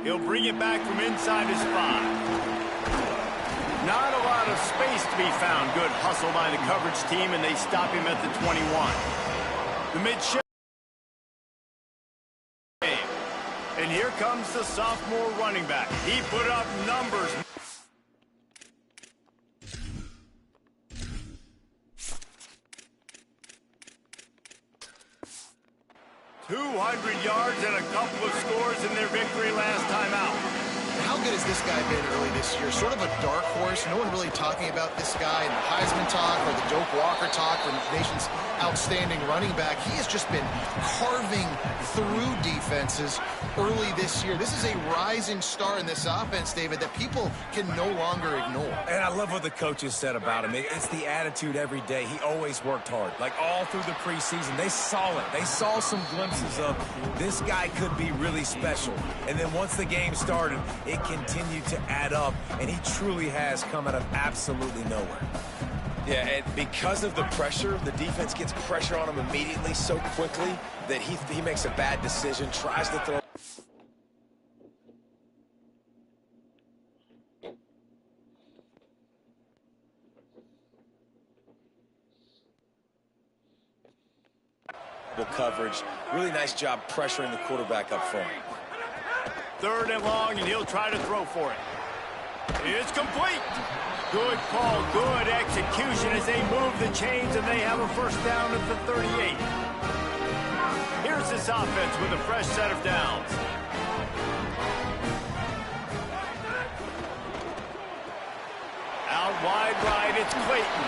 He'll bring it back from inside his 5. Not a lot of space to be found. Good hustle by the coverage team, and they stop him at the 21. The midship. And here comes the sophomore running back. He put up numbers. 200 yards and a couple of scores in their victory last time out. How good has this guy been early this year? Sort of a dark horse. No one really talking about this guy in the Heisman talk or the Doak Walker talk for the nation's outstanding running back. He has just been carving through defenses early this year. This is a rising star in this offense, David, that people can no longer ignore. And I love what the coaches said about him. It's the attitude every day. He always worked hard. Like all through the preseason, they saw it. They saw some glimpses of this guy could be really special. And then once the game started, it continued to add up, and he truly has come out of absolutely nowhere. Yeah, and because of the pressure, the defense gets pressure on him immediately so quickly that he makes a bad decision, tries to throw. Coverage. Really nice job pressuring the quarterback up front. 3rd and long, and he'll try to throw for it. It's complete. Good call, good execution as they move the chains, and they have a first down at the 38. Here's this offense with a fresh set of downs. Out wide right, it's Clayton.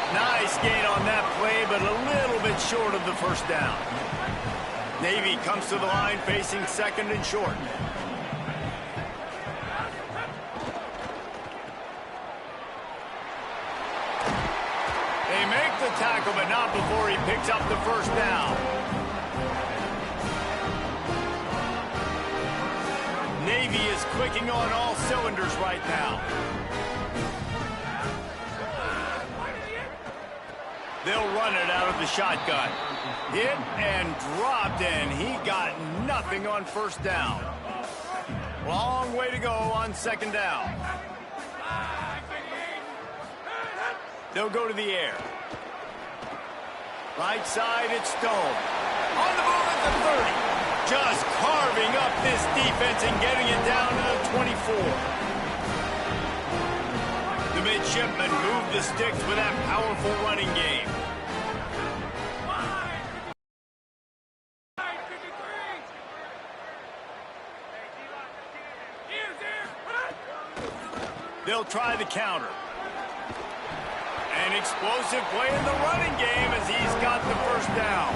Nice gain on that play, but a little bit short of the first down. Navy comes to the line facing 2nd and short. They make the tackle, but not before he picks up the first down. Navy is clicking on all cylinders right now. They'll run it out of the shotgun. Hit and dropped, and he got nothing on first down. Long way to go on 2nd down. They'll go to the air. Right side, it's Stone. On the move at the 30. Just carving up this defense and getting it down to the 24. The midshipmen move the sticks with that powerful running game. They'll try the counter. An explosive play in the running game as he's got the first down.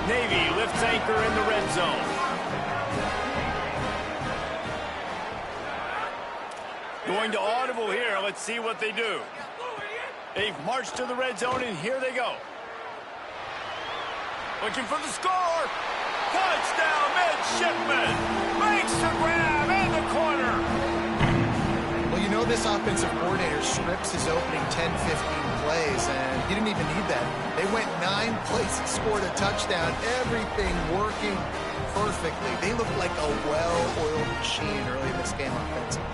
Navy lifts anchor in the red zone. Going to audible here. Let's see what they do. They've marched to the red zone, and here they go. Looking for the score. Touchdown, midshipman. Makes the grab in the corner. Well, you know this offensive coordinator scripts his opening 10, 15 plays, and he didn't even need that. They went 9 plays and scored a touchdown. Everything working perfectly. They looked like a well-oiled machine early in this game offensively.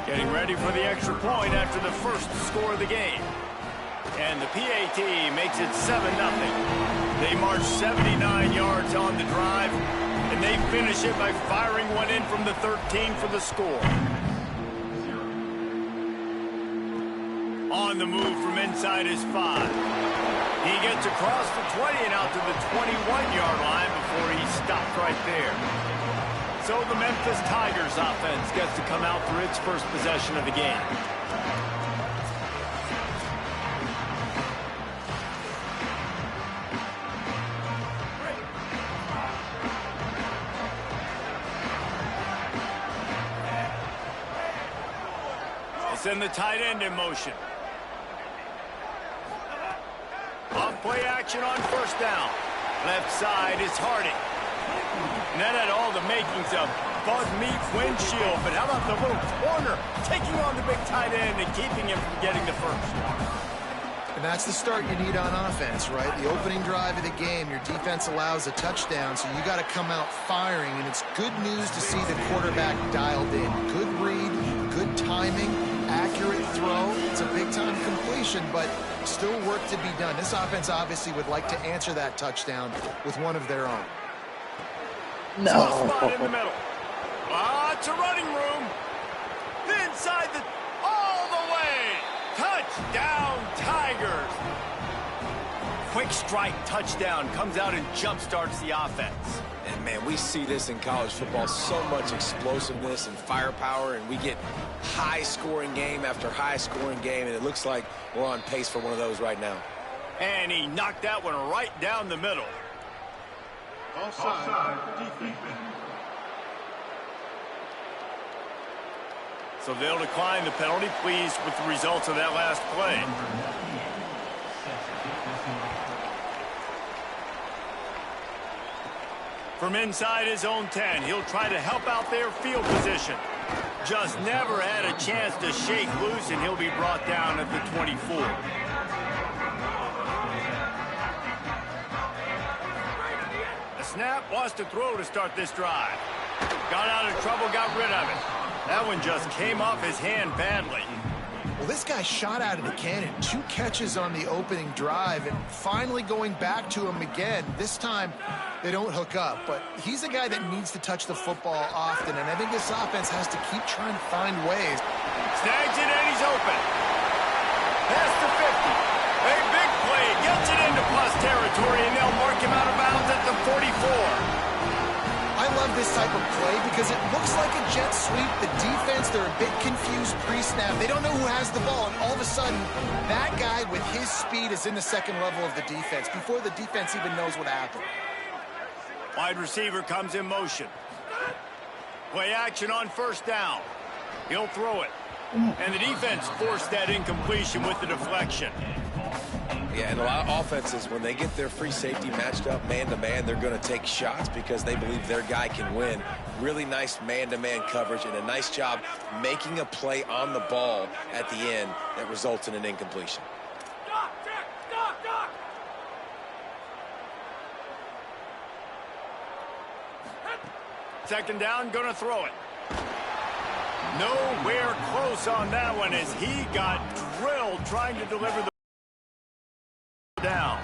Getting ready for the extra point after the first score of the game. And the PAT makes it 7-0. They march 79 yards on the drive, and they finish it by firing one in from the 13 for the score. On the move from inside his 5. He gets across the 20 and out to the 21-yard line before he stopped right there. So the Memphis Tigers offense gets to come out for its first possession of the game. They send the tight end in motion. Off-play action on first down. Left side is Harding. And that had all the makings of Bud Meat windshield, but how about the little corner taking on the big tight end and keeping him from getting the first? And that's the start you need on offense, right? The opening drive of the game, your defense allows a touchdown, so you got to come out firing, and it's good news to see the quarterback dialed in. Good read, good timing, accurate throw. It's a big-time completion, but still work to be done. This offense obviously would like to answer that touchdown with one of their own. No. Spot in the middle. Lots of running room. Inside the... all the way. Touchdown, Tigers. Quick strike touchdown comes out and jump-starts the offense. And, man, we see this in college football, so much explosiveness and firepower, and we get high-scoring game after high-scoring game, and it looks like we're on pace for one of those right now. And he knocked that one right down the middle. Offside, defense. So they'll decline the penalty, pleased with the results of that last play. From inside his own 10, he'll try to help out their field position. Just never had a chance to shake loose, and he'll be brought down at the 24. The snap wants to throw to start this drive. Got out of trouble, got rid of it. That one just came off his hand badly. Well, this guy shot out of the cannon. 2 catches on the opening drive, and finally going back to him again. This time, they don't hook up, but he's a guy that needs to touch the football often, and I think this offense has to keep trying to find ways. Snags it, and he's open. Past the 50. A big play, gets it into plus territory, and they'll mark him out of bounds at the 44. I love this type of play because it looks like a jet sweep. The defense, they're a bit confused pre-snap. They don't know who has the ball, and all of a sudden, that guy with his speed is in the second level of the defense before the defense even knows what happened. Wide receiver comes in motion. Play action on first down. He'll throw it. And the defense forced that incompletion with the deflection. Yeah, and a lot of offenses, when they get their free safety matched up man-to-man, they're going to take shots because they believe their guy can win. Really nice man-to-man coverage and a nice job making a play on the ball at the end that results in an incompletion. Second down, going to throw it. Nowhere close on that one as he got drilled trying to deliver the down.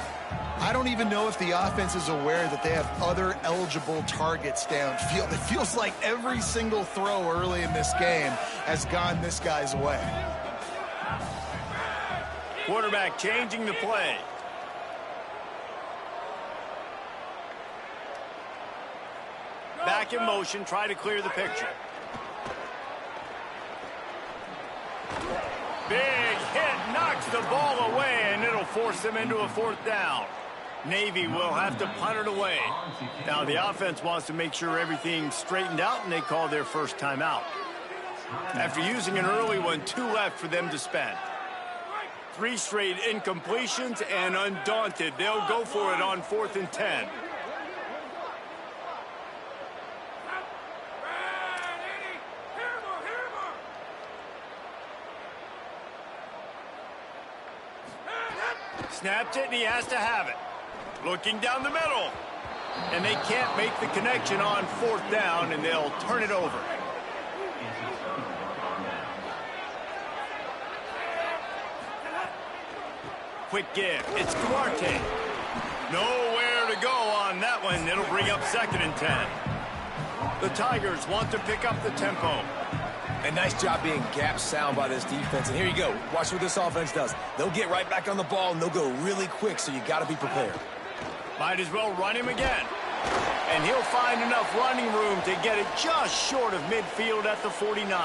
I don't even know if the offense is aware that they have other eligible targets downfield. It feels like every single throw early in this game has gone this guy's way. Quarterback changing the play. Back in motion, try to clear the picture. Big hit, knocks the ball away, and it'll force them into a 4th down. Navy will have to punt it away. Now the offense wants to make sure everything's straightened out, and they call their first timeout. After using an early one, 2 left for them to spend. 3 straight incompletions, and undaunted, they'll go for it on 4th and 10. Snapped it, and he has to have it. Looking down the middle. And they can't make the connection on 4th down, and they'll turn it over. Quick give. It's Duarte. Nowhere to go on that one. It'll bring up 2nd and 10. The Tigers want to pick up the tempo. A nice job being gap sound by this defense. And here you go. Watch what this offense does. They'll get right back on the ball, and they'll go really quick, so you got to be prepared. Might as well run him again. And he'll find enough running room to get it just short of midfield at the 49.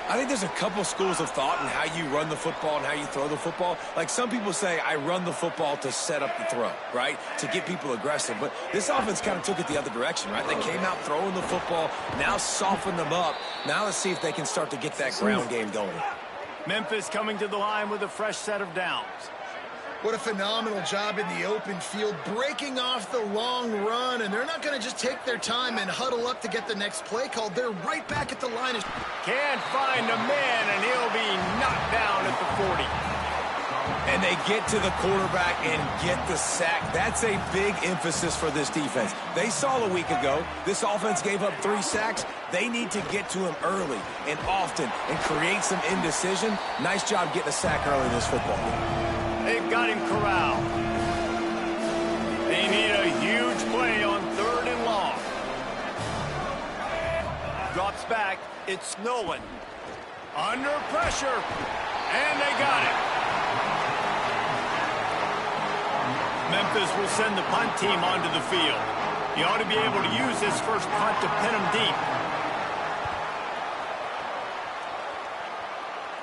I think there's a couple schools of thought in how you run the football and how you throw the football. Like some people say, I run the football to set up the throw, right? To get people aggressive. But this offense kind of took it the other direction, right? They came out throwing the football, now soften them up. Now let's see if they can start to get that ground game going. Memphis coming to the line with a fresh set of downs. What a phenomenal job in the open field, breaking off the long run, and they're not going to just take their time and huddle up to get the next play called. They're right back at the line. Can't find a man, and he'll be knocked down at the 40. And they get to the quarterback and get the sack. That's a big emphasis for this defense. They saw a week ago, this offense gave up 3 sacks. They need to get to him early and often and create some indecision. Nice job getting a sack early in this football game. They've got him corralled. They need a huge play on 3rd and long. Drops back. It's Nolan. Under pressure. And they got it. Memphis will send the punt team onto the field. He ought to be able to use this first punt to pin him deep.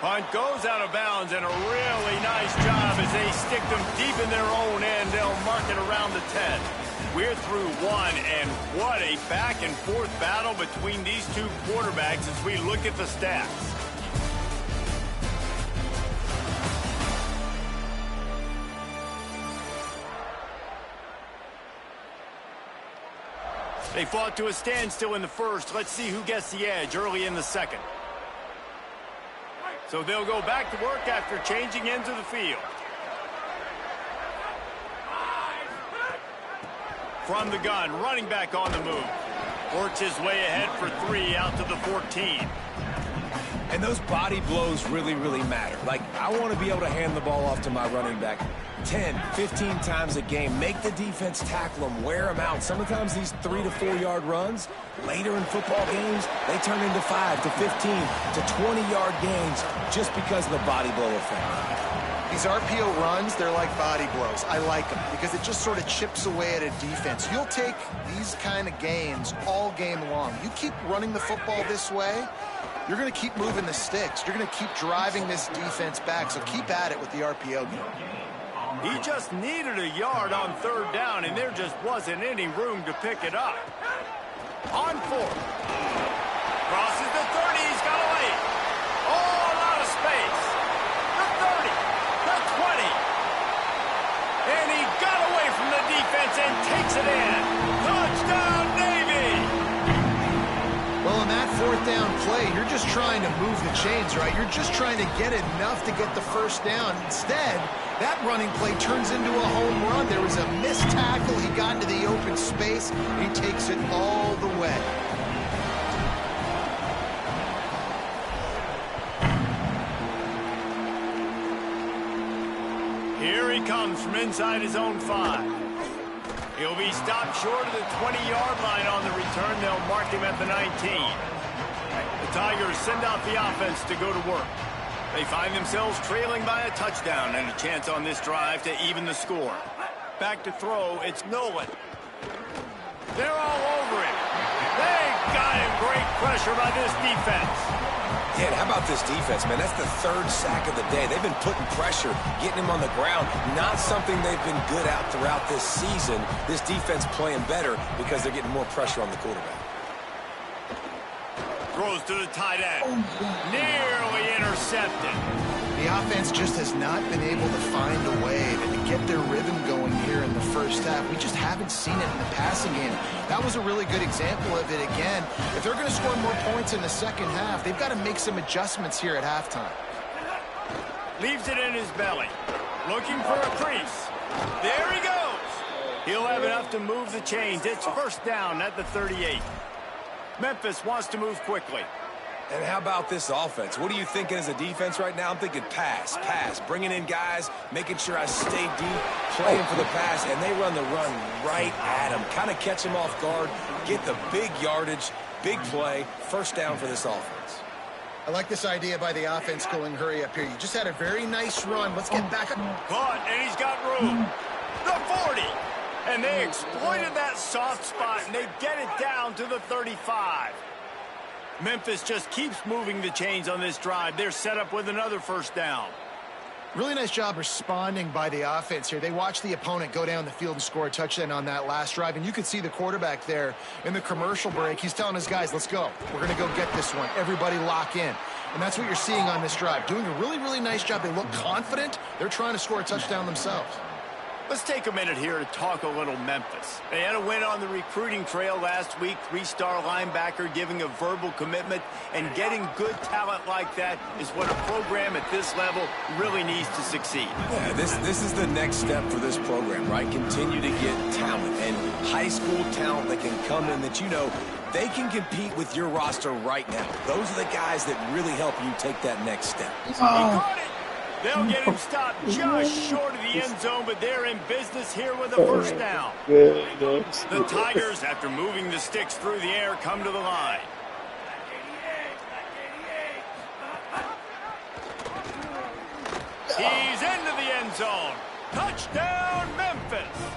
Punt goes out of bounds, and a really nice job as they stick them deep in their own end. They'll mark it around the 10. We're through 1, and what a back-and-forth battle between these two quarterbacks as we look at the stats. They fought to a standstill in the first. Let's see who gets the edge early in the second. So they'll go back to work after changing into the field. From the gun, running back on the move. Works his way ahead for 3 out to the 14. And those body blows really, really matter. Like, I want to be able to hand the ball off to my running back 10, 15 times a game. Make the defense tackle them, wear them out. Sometimes these 3 to 4 yard runs, later in football games, they turn into 5 to 15 to 20-yard gains just because of the body blow effect. These RPO runs, they're like body blows. I like them because it just sort of chips away at a defense. You'll take these kind of gains all game long. You keep running the football this way, you're going to keep moving the sticks. You're going to keep driving this defense back, so keep at it with the RPO game. He just needed a yard on 3rd down, and there just wasn't any room to pick it up. On 4th. Crosses the 30. He's got a lane. Oh, a lot of space. The 30. The 20. And he got away from the defense and takes it in. Touchdown, Navy! Well, in that 4th down play, you're just trying to move the chains, right? You're just trying to get enough to get the first down. Instead, that running play turns into a home run. There was a missed tackle. He got into the open space. He takes it all the way. Here he comes from inside his own 5. He'll be stopped short of the 20-yard line on the return. They'll mark him at the 19. The Tigers send out the offense to go to work. They find themselves trailing by a touchdown and a chance on this drive to even the score. Back to throw, it's Nolan. They're all over him. They got him. Great pressure by this defense. Dan, how about this defense, man? That's the 3rd sack of the day. They've been putting pressure, getting him on the ground. Not something they've been good at throughout this season. This defense playing better because they're getting more pressure on the quarterback. Throws to the tight end. Nearly intercepted. The offense just has not been able to find a way to get their rhythm going here in the first half. We just haven't seen it in the passing game. That was a really good example of it again. If they're going to score more points in the second half, they've got to make some adjustments here at halftime. Leaves it in his belly. Looking for a crease. There he goes. He'll have enough to move the chains. It's 1st down at the 38. Memphis wants to move quickly. And how about this offense? What are you thinking as a defense right now? I'm thinking pass, bringing in guys, making sure I stay deep, playing for the pass, and they run the run right at him. Kind of catch him off guard, get the big yardage, big play, 1st down for this offense. I like this idea by the offense going hurry up here. You just had a very nice run. Let's get back up. Caught, and he's got room. The 40. And they exploited that soft spot, and they get it down to the 35. Memphis just keeps moving the chains on this drive. They're set up with another 1st down. Really nice job responding by the offense here. They watched the opponent go down the field and score a touchdown on that last drive, and you could see the quarterback there in the commercial break. He's telling his guys, let's go. We're going to go get this one. Everybody lock in. And that's what you're seeing on this drive. Doing a really, really nice job. They look confident. They're trying to score a touchdown themselves. Let's take a minute here to talk a little Memphis. They had a win on the recruiting trail last week, three-star linebacker giving a verbal commitment, and getting good talent like that is what a program at this level really needs to succeed. Yeah, this is the next step for this program, right? Continue to get talent, and high school talent that can come in that they can compete with your roster right now. Those are the guys that really help you take that next step. He caught it. They'll get him stopped just short of the end zone, but they're in business here with a first down. The Tigers, after moving the sticks through the air, come to the line. He's into the end zone. Touchdown, Memphis.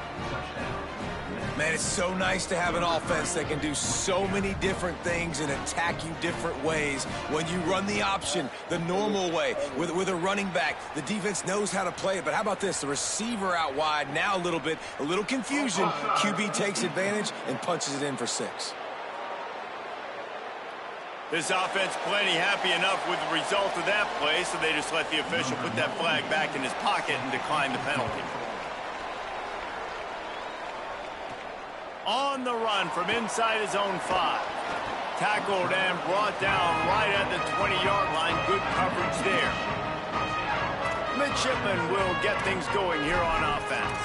Man, it's so nice to have an offense that can do so many different things and attack you different ways. When you run the option the normal way with a running back, the defense knows how to play it. But how about this? The receiver out wide, now a little confusion. QB takes advantage and punches it in for 6. This offense plenty happy enough with the result of that play, so they just let the official put that flag back in his pocket and decline the penalty. On the run from inside his own 5. Tackled and brought down right at the 20-yard line. Good coverage there. Midshipman will get things going here on offense.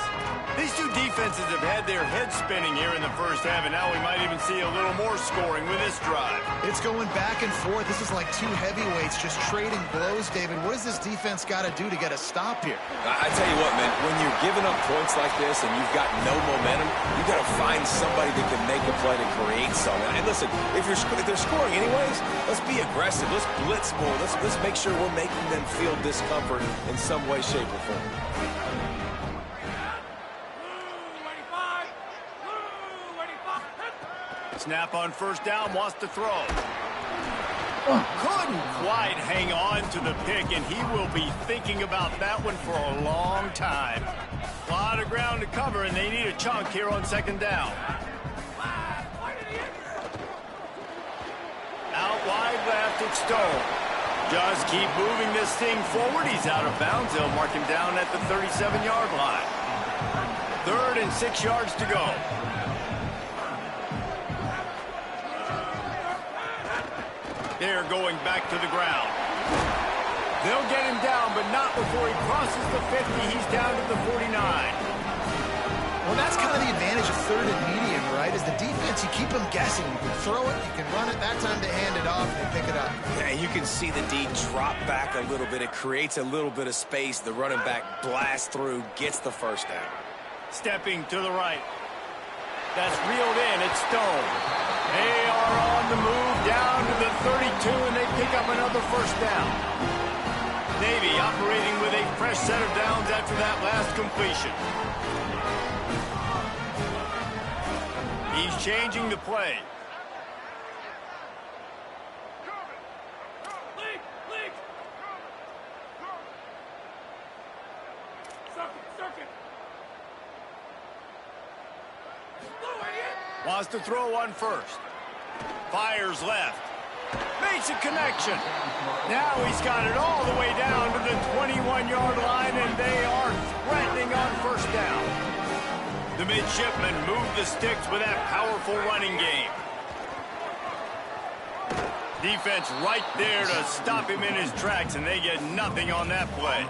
These two defenses have had their heads spinning here in the first half, and now we might even see a little more scoring with this drive. It's going back and forth. This is like two heavyweights just trading blows, David. What does this defense got to do to get a stop here? I tell you what, man, when you're giving up points like this and you've got no momentum, you got to find somebody that can make a play to create something. And listen, if they're scoring anyways, let's be aggressive. Let's blitz more. Let's make sure we're making them feel discomfort in some way, shape, or form. Snap on first down, wants to throw. Couldn't quite hang on to the pick, and he will be thinking about that one for a long time. A lot of ground to cover, and they need a chunk here on second down. Out wide left, it's Stone. Just keep moving this thing forward. He's out of bounds. They'll mark him down at the 37-yard line. 3rd and 6 yards to go. They're going back to the ground. They'll get him down, but not before he crosses the 50. He's down to the 49. Well, that's kind of the advantage of 3rd and medium, right? Is the defense, you keep them guessing. You can throw it, you can run it. That time to hand it off and pick it up. Yeah, you can see the D drop back a little bit. It creates a little bit of space. The running back blasts through, gets the first down. Stepping to the right. That's reeled in. It's Stone. They are on the move down to the 32, and they pick up another first down. Navy operating with a fresh set of downs after that last completion. He's changing the play. Wants to throw one first. Fires left. Makes a connection. Now he's got it all the way down to the 21-yard line, and they are threatening on first down. The midshipmen move the sticks with that powerful running game. Defense right there to stop him in his tracks, and they get nothing on that play.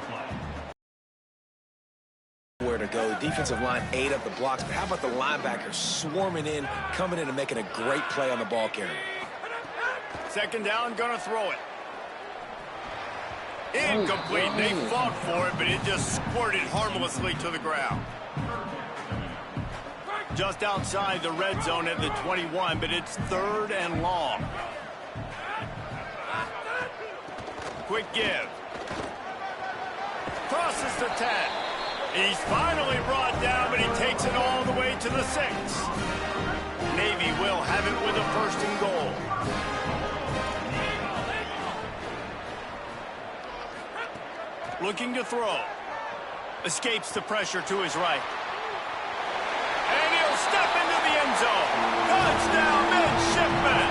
Where to go. The defensive line ate up the blocks, but how about the linebackers swarming in, coming in and making a great play on the ball carrier? Second down, gonna throw it. Incomplete. They fought for it, but it just squirted harmlessly to the ground. Just outside the red zone at the 21, but it's 3rd and long. Quick give. Crosses the 10. He's finally brought down, but he takes it all the way to the 6. Navy will have it with a 1st and goal. Looking to throw. Escapes the pressure to his right. And he'll step into the end zone. Touchdown, midshipman.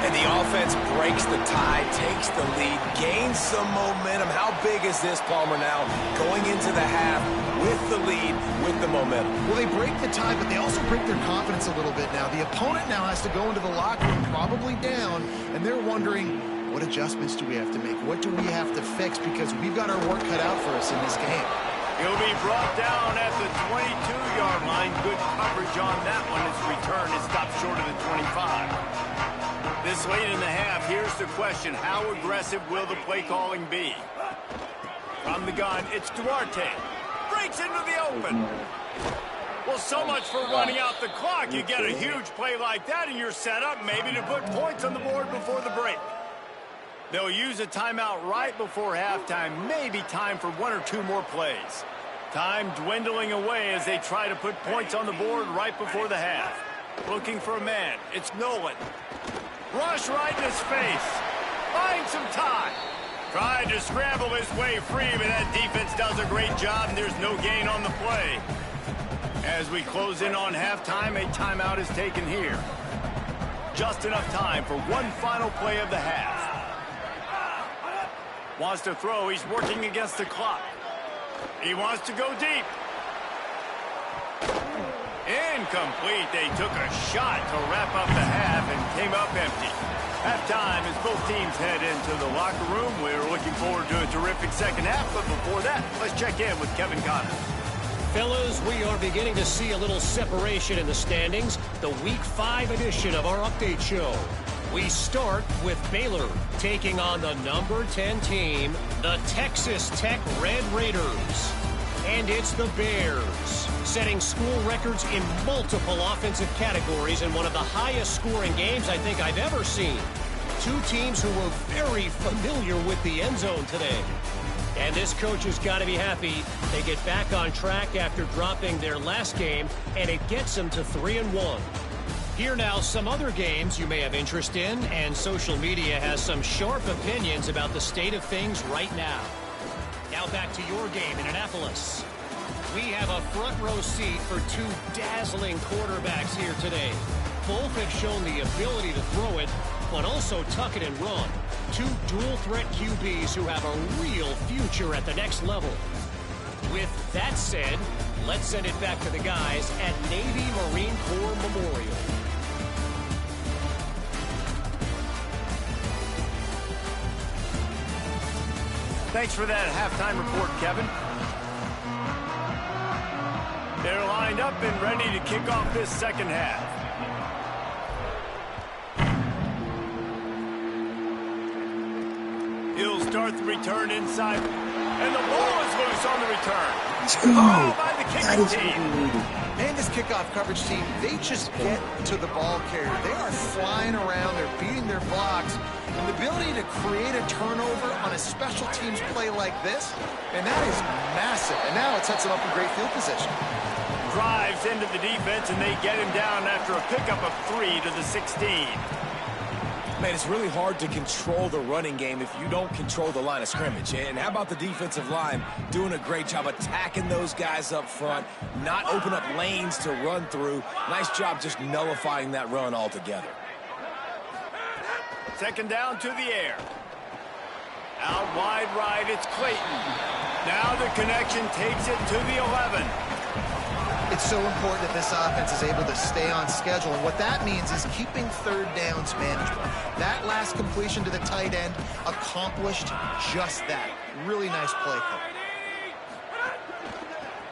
And the offense breaks the tie, takes the lead, gains some momentum. How big is this, Palmer, now going into the half with the lead, with the momentum? Well, they break the tie, but they also break their confidence a little bit now. The opponent now has to go into the locker room probably down, and they're wondering, what adjustments do we have to make? What do we have to fix? Because we've got our work cut out for us in this game. He'll be brought down at the 22-yard line. Good coverage on that one. His return is stopped short of the 25. This late in the half, here's the question. How aggressive will the play calling be? From the gun, it's Duarte. Breaks into the open. Well, so much for running out the clock. You get a huge play like that, and you're set up maybe to put points on the board before the break. They'll use a timeout right before halftime. Maybe time for one or two more plays. Time dwindling away as they try to put points on the board right before the half. Looking for a man. It's Nolan. Rush right in his face. Finds some time. Tried to scramble his way free, but that defense does a great job, and there's no gain on the play. As we close in on halftime, a timeout is taken here. Just enough time for one final play of the half. Wants to throw. He's working against the clock. He wants to go deep. Incomplete. They took a shot to wrap up the half and came up empty. Halftime as both teams head into the locker room. We're looking forward to a terrific second half, but before that, let's check in with Kevin Connors. Fellas, we are beginning to see a little separation in the standings. The Week 5 edition of our update show. We start with Baylor taking on the number 10 team, the Texas Tech Red Raiders. And it's the Bears, setting school records in multiple offensive categories in one of the highest scoring games I think I've ever seen. Two teams who were very familiar with the end zone today. And this coach has got to be happy they get back on track after dropping their last game, and it gets them to 3-1. Here now, some other games you may have interest in, and social media has some sharp opinions about the state of things right now. Now back to your game in Annapolis. We have a front row seat for two dazzling quarterbacks here today. Both have shown the ability to throw it, but also tuck it and run. Two dual-threat QBs who have a real future at the next level. With that said, let's send it back to the guys at Navy Marine Corps Memorial. Thanks for that halftime report, Kevin. They're lined up and ready to kick off this second half. He'll start the return inside, and the ball is loose on the return. Let's go. By the kicking That is what team. we needed. Man, this kickoff coverage team, they just get to the ball carrier. They are flying around. They're beating their blocks. And the ability to create a turnover on a special teams play like this, and that is massive. And now it sets them up in great field position. Drives into the defense, and they get him down after a pickup of 3 to the 16. Man, it's really hard to control the running game if you don't control the line of scrimmage. And how about the defensive line doing a great job attacking those guys up front, not open up lanes to run through. Nice job just nullifying that run altogether. Second down to the air. Out wide right, it's Clayton. Now the connection takes it to the 11. It's so important that this offense is able to stay on schedule, and what that means is keeping third downs manageable. That last completion to the tight end accomplished just that. Really nice play call.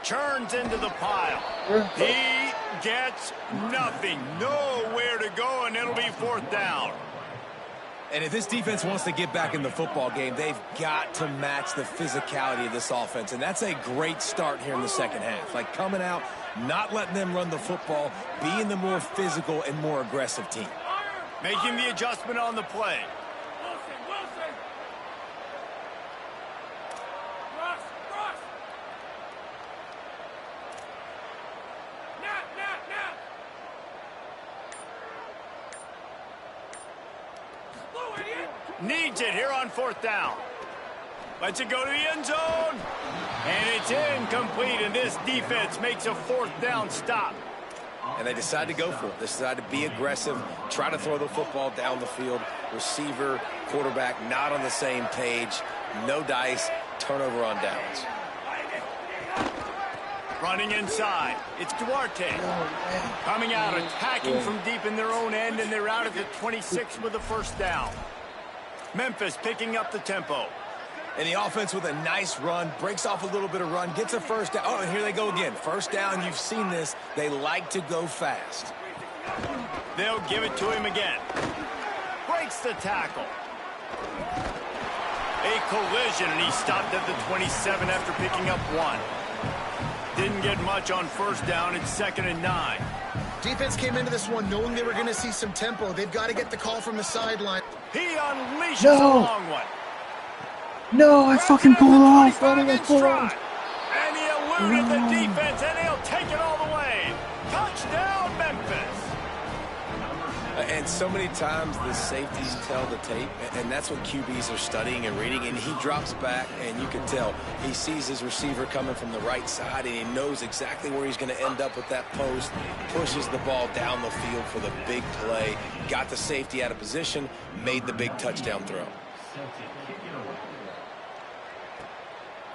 Turns into the pile. He gets nothing. Nowhere to go, and it'll be fourth down. And if this defense wants to get back in the football game, they've got to match the physicality of this offense. And that's a great start here in the second half. Like coming out, not letting them run the football, being the more physical and more aggressive team. Making the adjustment on the play. Needs it here on fourth down. Lets it go to the end zone. And it's incomplete, and this defense makes a fourth down stop. And they decide to go for it. They decide to be aggressive, try to throw the football down the field. Receiver, quarterback, not on the same page. No dice, turnover on downs. Running inside, it's Duarte. Coming out, attacking from deep in their own end, and they're out at the 26 with a first down. Memphis picking up the tempo. And the offense with a nice run, breaks off a little bit of run, gets a first down. Oh, and here they go again. First down, you've seen this. They like to go fast. They'll give it to him again. Breaks the tackle. A collision, and he stopped at the 27 after picking up 1. Didn't get much on first down. It's 2nd and 9. Defense came into this one knowing they were going to see some tempo. They've got to get the call from the sideline. He unleashes a long one. No, I fucking pulled it off. Why did I pull it off? And he eluded the defense, and he'll take it all the way. Touchdown, Memphis. And so many times the safeties tell the tape, and that's what QBs are studying and reading, and he drops back, and you can tell he sees his receiver coming from the right side, and he knows exactly where he's going to end up with that post, pushes the ball down the field for the big play, got the safety out of position, made the big touchdown throw.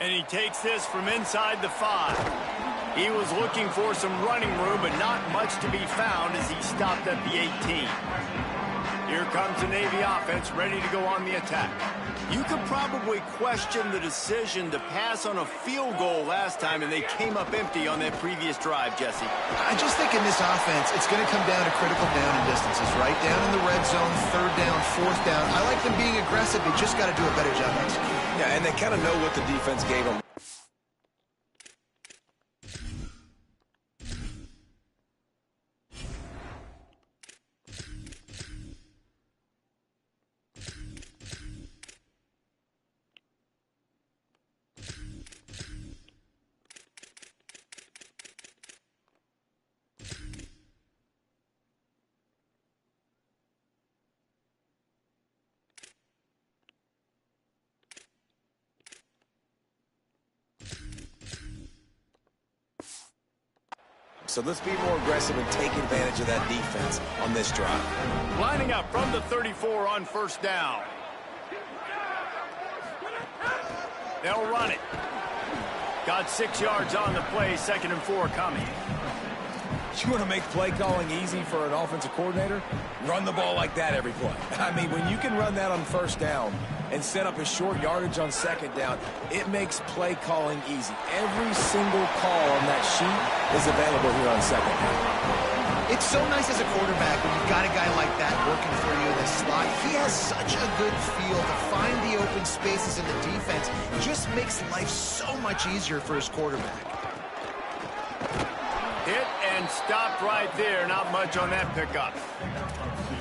And he takes this from inside the 5. He was looking for some running room, but not much to be found as he stopped at the 18. Here comes the Navy offense ready to go on the attack. You could probably question the decision to pass on a field goal last time, and they came up empty on that previous drive, Jesse. I just think in this offense, it's going to come down to critical down and distances, right? Down in the red zone, 3rd down, 4th down. I like them being aggressive. They just got to do a better job executing. Yeah, and they kind of know what the defense gave them. So let's be more aggressive and take advantage of that defense on this drive. Lining up from the 34 on first down. They'll run it. Got 6 yards on the play, 2nd and 4 coming. You want to make play calling easy for an offensive coordinator? Run the ball like that every play. I mean, when you can run that on first down and set up a short yardage on 2nd down, it makes play calling easy. Every single call on that sheet is available here on 2nd down. It's so nice as a quarterback when you've got a guy like that working for you in the slot. He has such a good feel to find the open spaces in the defense. It just makes life so much easier for his quarterback. Hit and stopped right there. Not much on that pickup.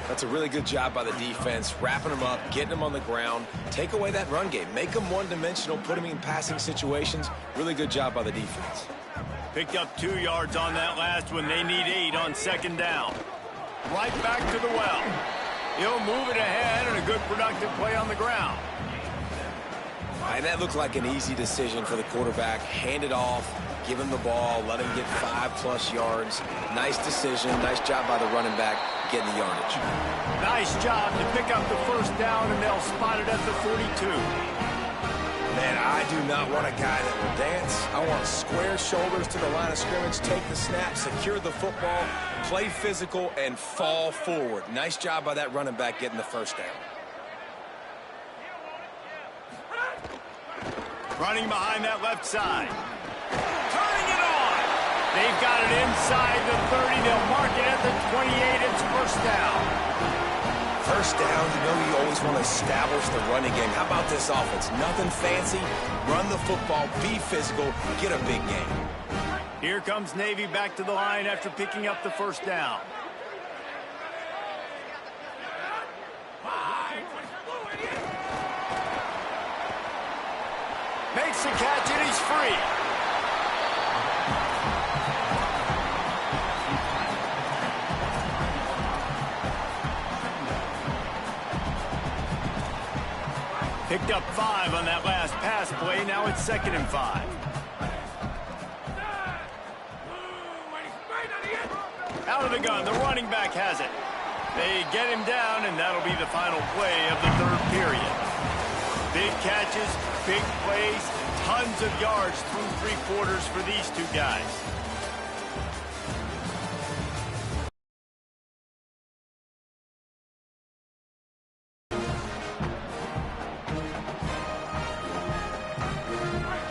That's a really good job by the defense, wrapping them up, getting them on the ground. Take away that run game. Make them one-dimensional, put them in passing situations. Really good job by the defense. Picked up 2 yards on that last one. They need 8 on 2nd down. Right back to the well. He'll move it ahead, and a good productive play on the ground. And that looked like an easy decision for the quarterback. Hand it off, give him the ball, let him get 5+ yards. Nice decision. Nice job by the running back getting the yardage. Nice job to pick up the first down, and they'll spot it at the 42. Man, I do not want a guy that will dance. I want square shoulders to the line of scrimmage, take the snap, secure the football, play physical, and fall forward. Nice job by that running back getting the first down. Running behind that left side. Turning it on. They've got it inside the 30. They'll mark it at the 28. It's first down. First down, you know you always want to establish the running game. How about this offense? Nothing fancy. Run the football, be physical, get a big game. Here comes Navy back to the line after picking up the first down. Makes the catch, and he's free. Picked up 5 on that last pass play. Now it's 2nd and 5. the gun. The running back has it. They get him down, and that'll be the final play of the third period. Big catches, big plays, tons of yards through three quarters for these two guys.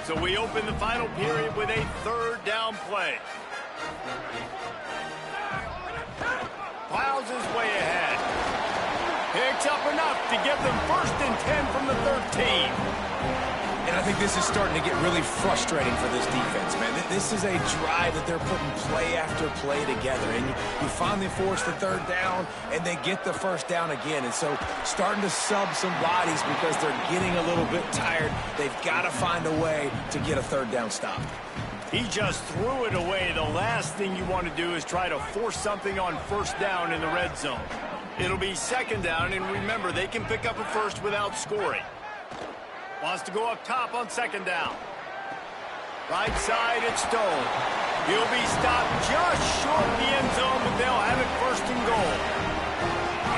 So we open the final period with a third down play. Plows his way ahead. Picks up enough to give them 1st and 10 from the 13. And I think this is starting to get really frustrating for this defense, man. This is a drive that they're putting play after play together. And you finally force the third down, and they get the first down again. And so starting to sub some bodies because they're getting a little bit tired. They've got to find a way to get a third down stop. He just threw it away. The last thing you want to do is try to force something on first down in the red zone. It'll be second down, and remember, they can pick up a first without scoring. Wants to go up top on second down. Right side, it's Stone. He'll be stopped just short of the end zone, but they'll have it 1st and goal.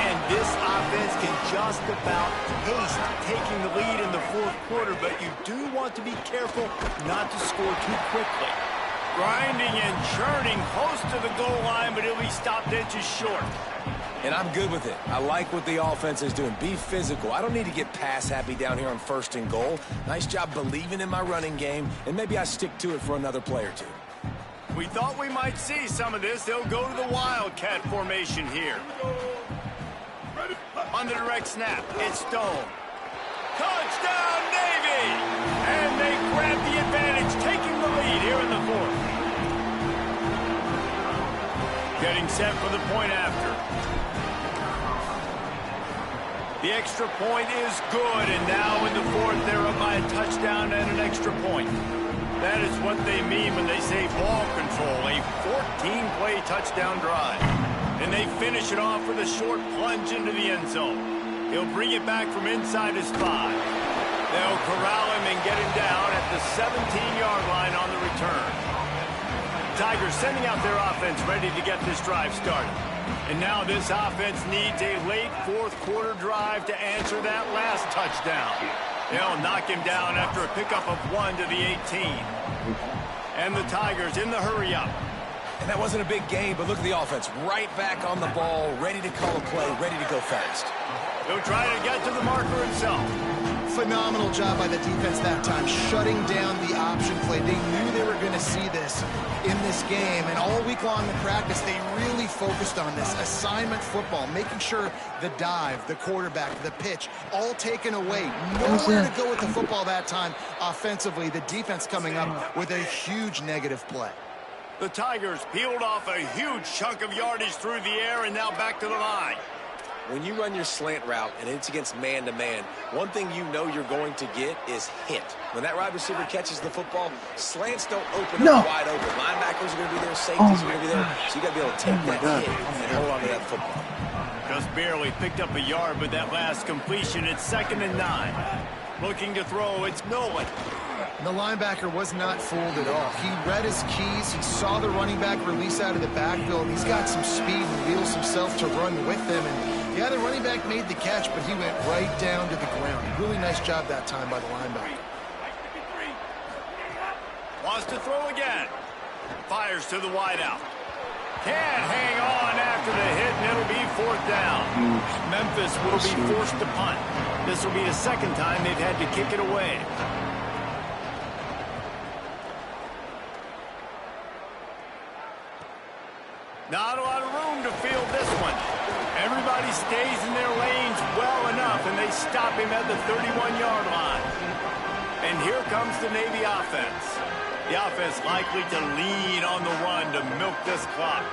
And this offense can just about taste taking the lead in the fourth quarter, but you do want to be careful not to score too quickly. Grinding and churning close to the goal line, but he'll be stopped inches short. And I'm good with it. I like what the offense is doing. Be physical. I don't need to get pass happy down here on 1st and goal. Nice job believing in my running game, and maybe I stick to it for another play or two. We thought we might see some of this. They'll go to the Wildcat formation here. On the direct snap, it's Stone. Touchdown, Navy! And they grab the advantage, taking the lead here in the fourth. Getting set for the point after. The extra point is good, and now in the fourth, they're up by a touchdown and an extra point. That is what they mean when they say ball control, a 14-play touchdown drive. And they finish it off with a short plunge into the end zone. He'll bring it back from inside his 5. They'll corral him and get him down at the 17-yard line on the return. Tigers sending out their offense ready to get this drive started. And now this offense needs a late fourth quarter drive to answer that last touchdown. They'll knock him down after a pickup of 1 to the 18. And the Tigers in the hurry up. And that wasn't a big game, but look at the offense. Right back on the ball, ready to call a play, ready to go fast. He'll try to get to the marker himself. Phenomenal job by the defense that time, shutting down the option play. They knew they were going to see this in this game, and all week long in practice, they really focused on this assignment football, making sure the dive, the quarterback, the pitch, all taken away. Nowhere to go with the football that time offensively. The defense coming up with a huge negative play. The Tigers peeled off a huge chunk of yardage through the air and now back to the line. When you run your slant route and it's against man-to-man, one thing you know you're going to get is hit. When that wide receiver catches the football, slants don't open up wide open. Linebackers are going to be there, safeties are going to be there, so you got to be able to take that hit and hold on to that football. Just barely picked up a yard with that last completion. It's 2nd and 9. Looking to throw, it's Nolan. The linebacker was not fooled at all. He read his keys. He saw the running back release out of the backfield. He's got some speed and wheels himself to run with them. And yeah, the running back made the catch, but he went right down to the ground. Really nice job that time by the linebacker. Wants to throw again. Fires to the wideout. Can't hang on after the hit, and it'll be 4th down. Memphis will be forced to punt. This will be the second time they've had to kick it away. Not a lot of room to field this one. Everybody stays in their lanes well enough, and they stop him at the 31-yard line. And here comes the Navy offense. The offense likely to lean on the run to milk this clock.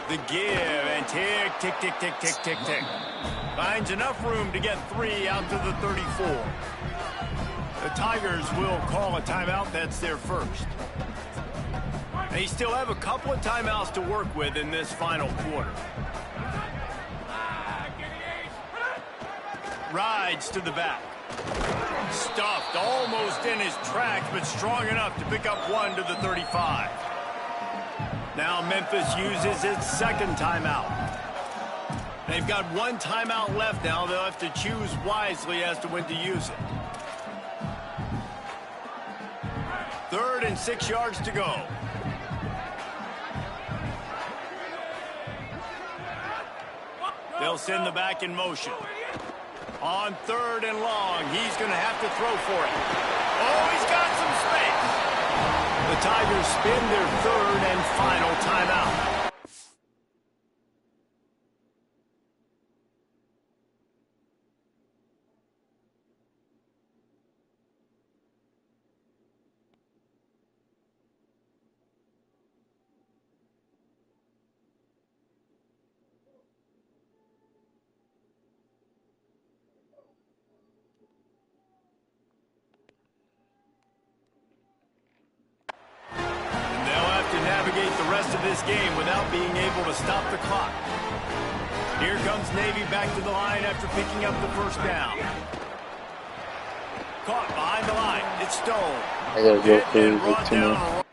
The give, and tick, tick, tick, tick, tick, tick, tick. Finds enough room to get 3 out to the 34. The Tigers will call a timeout. That's their first. They still have a couple of timeouts to work with in this final quarter. Rides to the back. Stuffed almost in his tracks, but strong enough to pick up 1 to the 35. Now Memphis uses its second timeout. They've got one timeout left now. They'll have to choose wisely as to when to use it. 3rd and 6 yards to go. They'll send the back in motion. On 3rd and long, he's going to have to throw for it. Oh, he's got some space. The Tigers spin their 3rd and final timeout. Navigate the rest of this game without being able to stop the clock. Here comes Navy back to the line after picking up the first down. Caught behind the line. It's Stone. I gotta go And crazy brought too down much.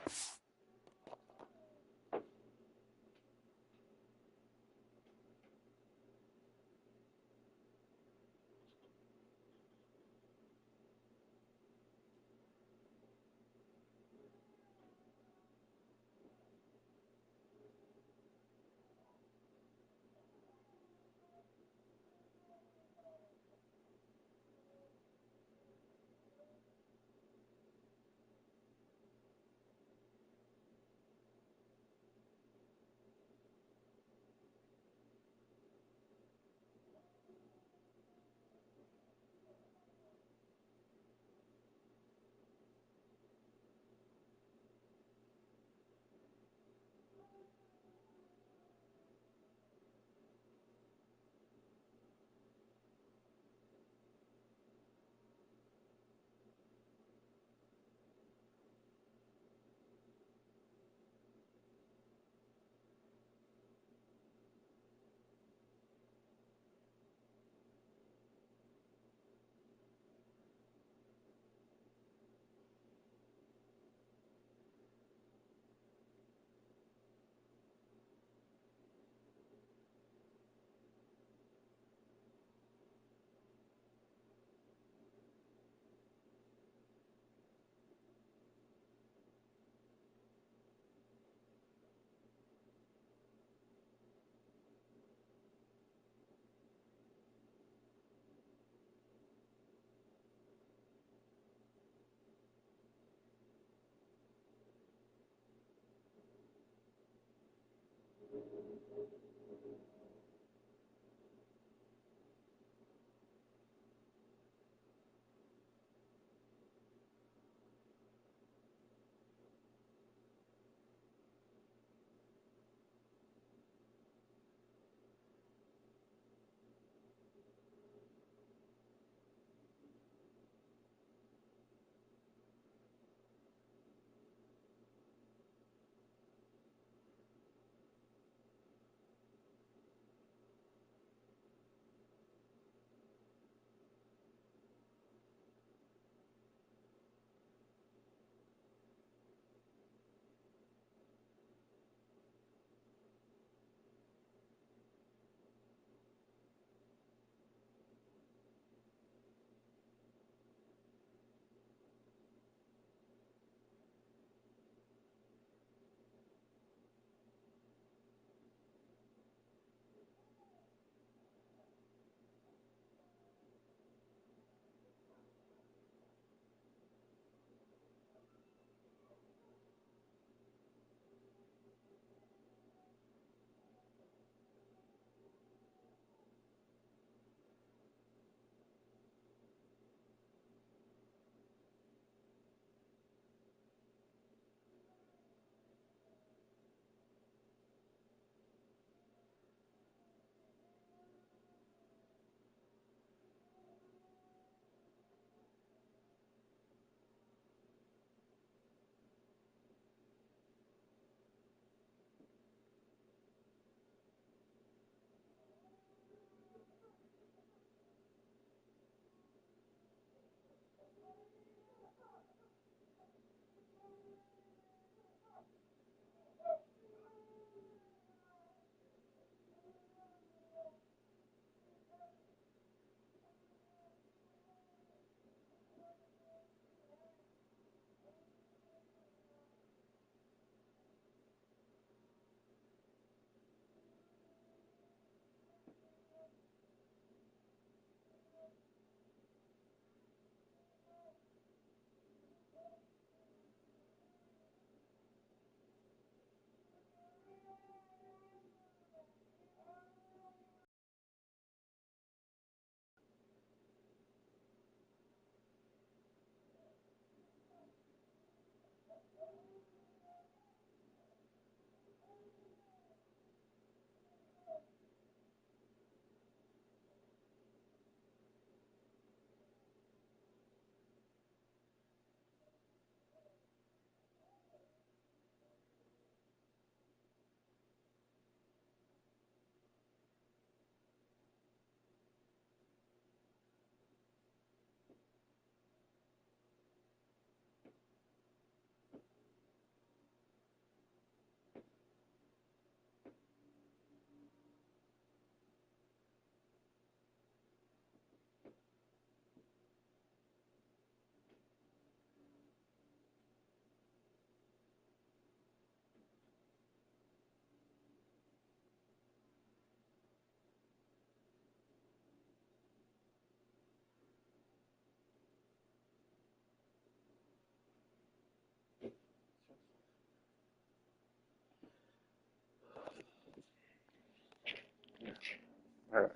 Alright.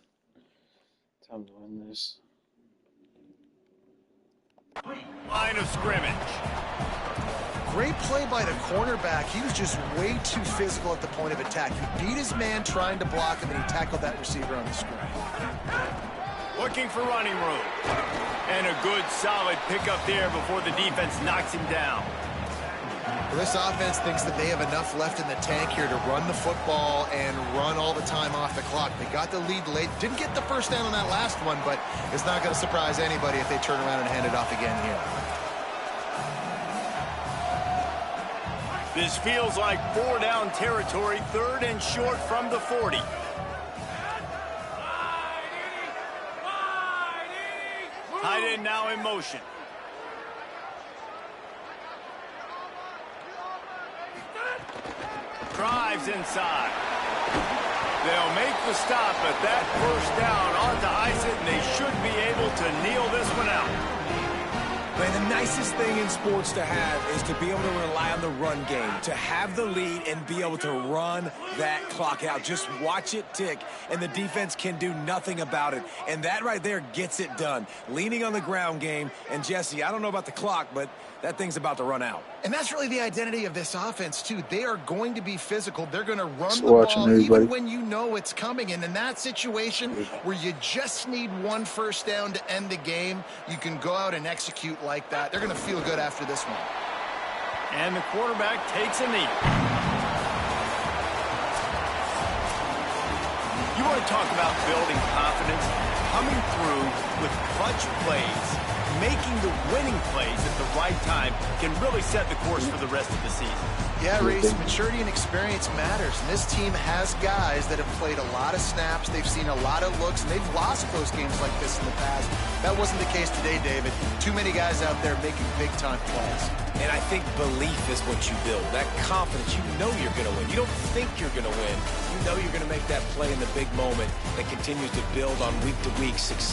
Time to win this. Line of scrimmage. Great play by the cornerback. He was just way too physical at the point of attack. He beat his man trying to block him, and he tackled that receiver on the screen. Looking for running room. And a good, solid pickup there before the defense knocks him down. Well, this offense thinks that they have enough left in the tank here to run the football and run all the time off the clock. They got the lead late. Didn't get the first down on that last one, but it's not going to surprise anybody if they turn around and hand it off again here. This feels like 4-down territory, 3rd and short from the 40. Tight end now in motion. Drives inside. They'll make the stop, but that first down ought to ice it, and they should be able to kneel this one out. Man, the nicest thing in sports to have is to be able to rely on the run game, to have the lead and be able to run that clock out. Just watch it tick, and the defense can do nothing about it. And that right there gets it done. Leaning on the ground game, and Jesse, I don't know about the clock, but that thing's about to run out. And that's really the identity of this offense, too. They are going to be physical. They're going to run Just the ball everybody. even when you know it's coming. And in that situation where you just need one first down to end the game, you can go out and execute like that. They're going to feel good after this one. And the quarterback takes a knee. You want to talk about building confidence? Coming through with clutch plays, making the winning plays at the right time can really set the course for the rest of the season. Yeah, Reese, maturity and experience matters. And this team has guys that have played a lot of snaps. They've seen a lot of looks, and they've lost close games like this in the past. That wasn't the case today, David. Too many guys out there making big-time plays. And I think belief is what you build. That confidence, you know you're going to win. You don't think you're going to win. You know you're going to make that play in the big moment that continues to build on week-to-week success.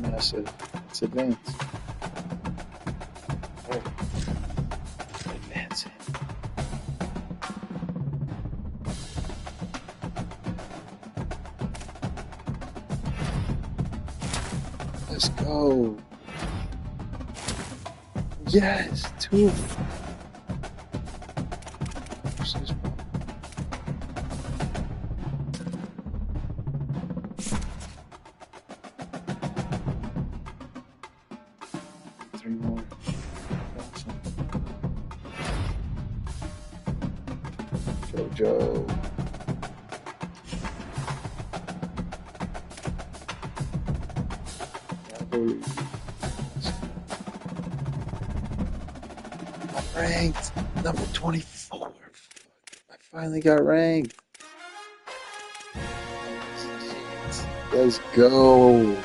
Massive. It's advanced. Oh. Advancing. Let's go. Yes, 2. Joe. I'm ranked number 24. I finally got ranked. Let's go.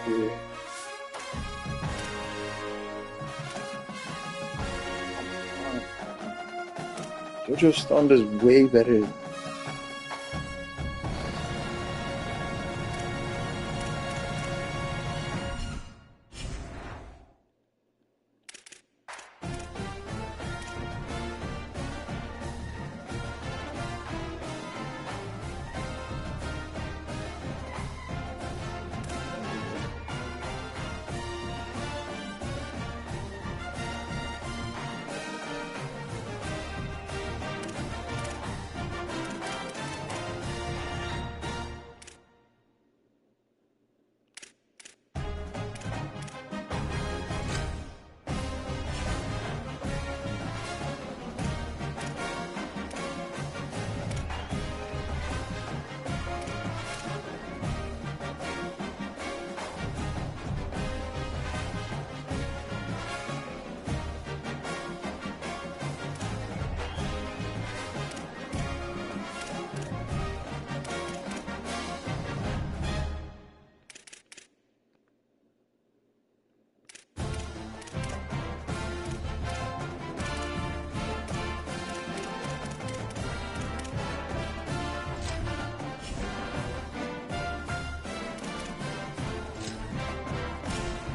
Yeah. JoJo Stunned is way better.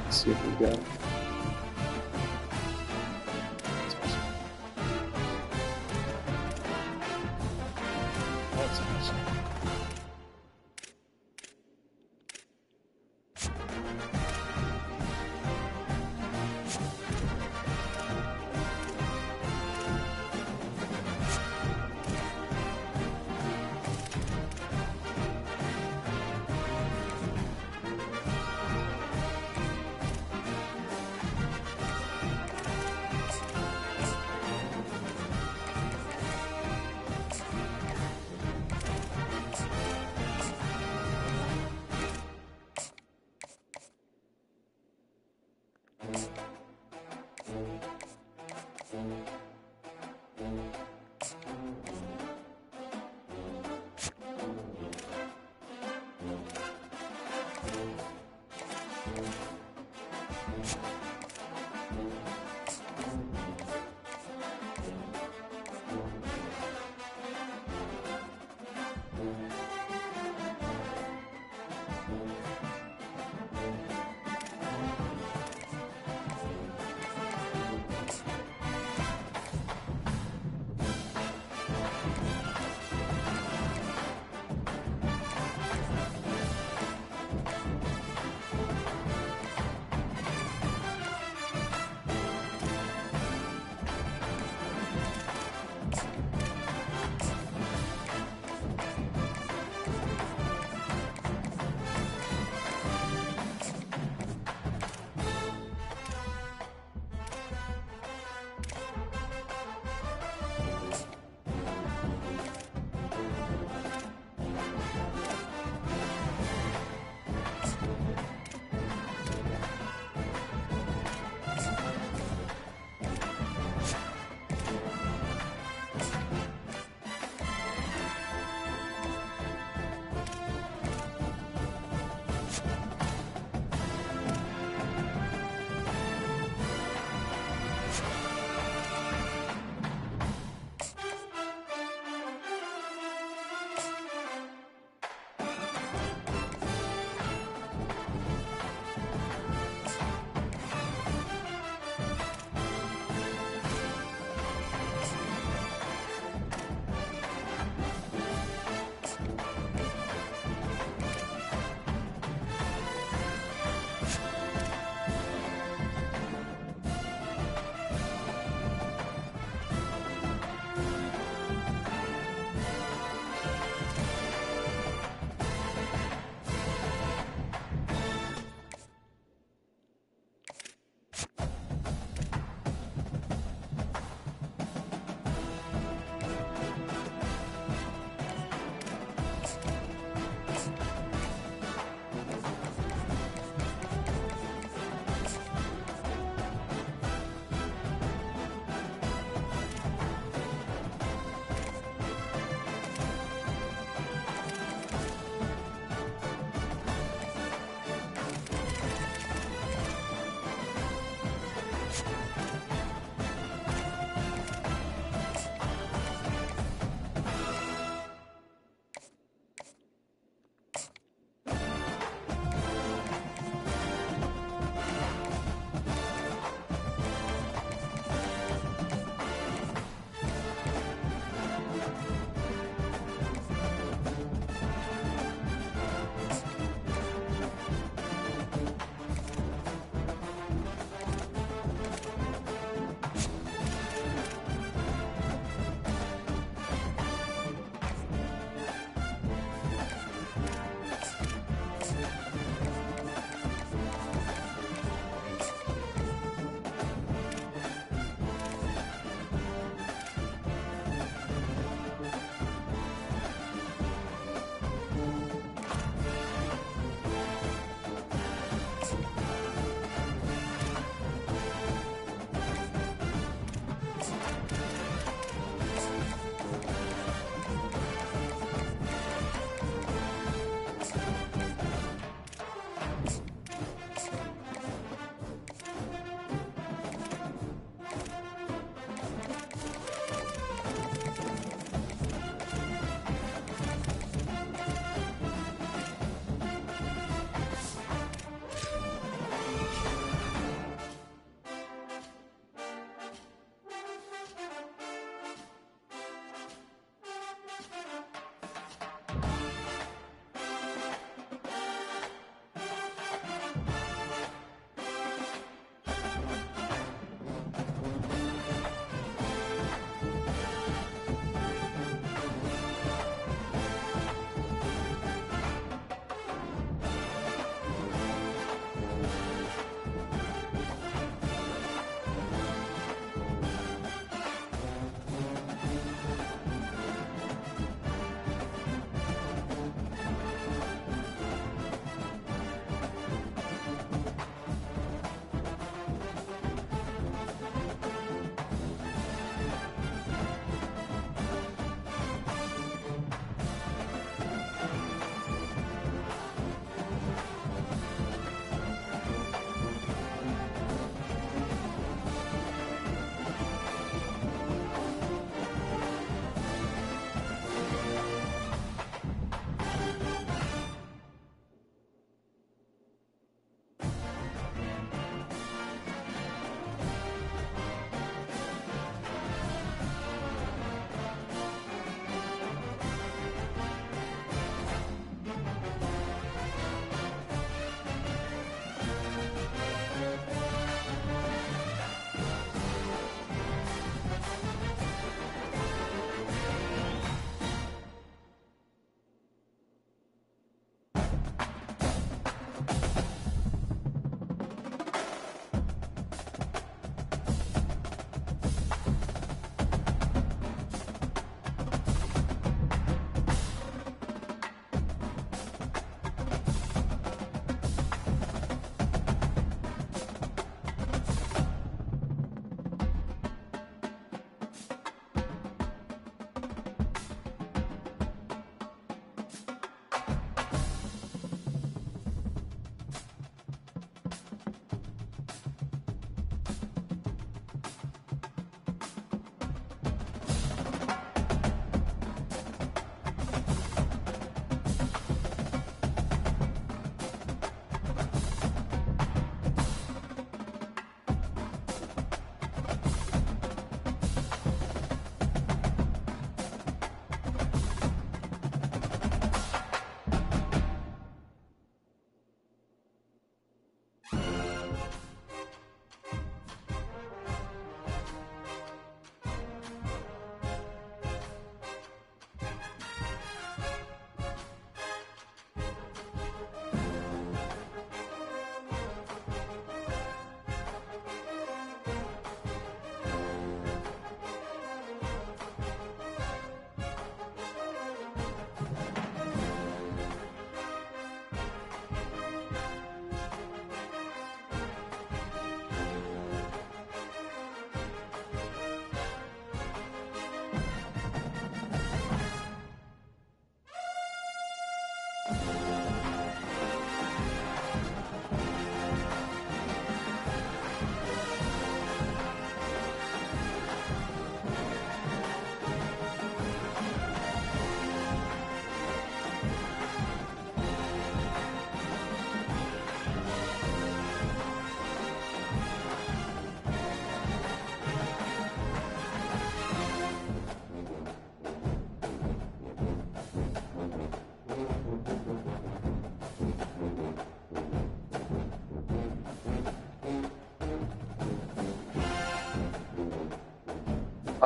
Let's see what we got. That's awesome.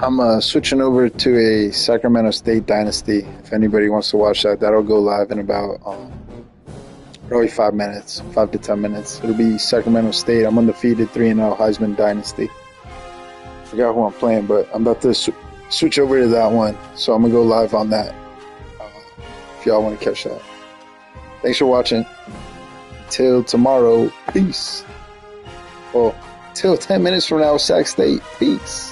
I'm switching over to a Sacramento State Dynasty. If anybody wants to watch that, that'll go live in about probably 5 minutes, 5 to 10 minutes. It'll be Sacramento State. I'm undefeated, 3-0 Heisman Dynasty. Forgot who I'm playing, but I'm about to switch over to that one. So I'm going to go live on that if y'all want to catch that. Thanks for watching. Till tomorrow, peace. Well, till 10 minutes from now, Sac State, peace.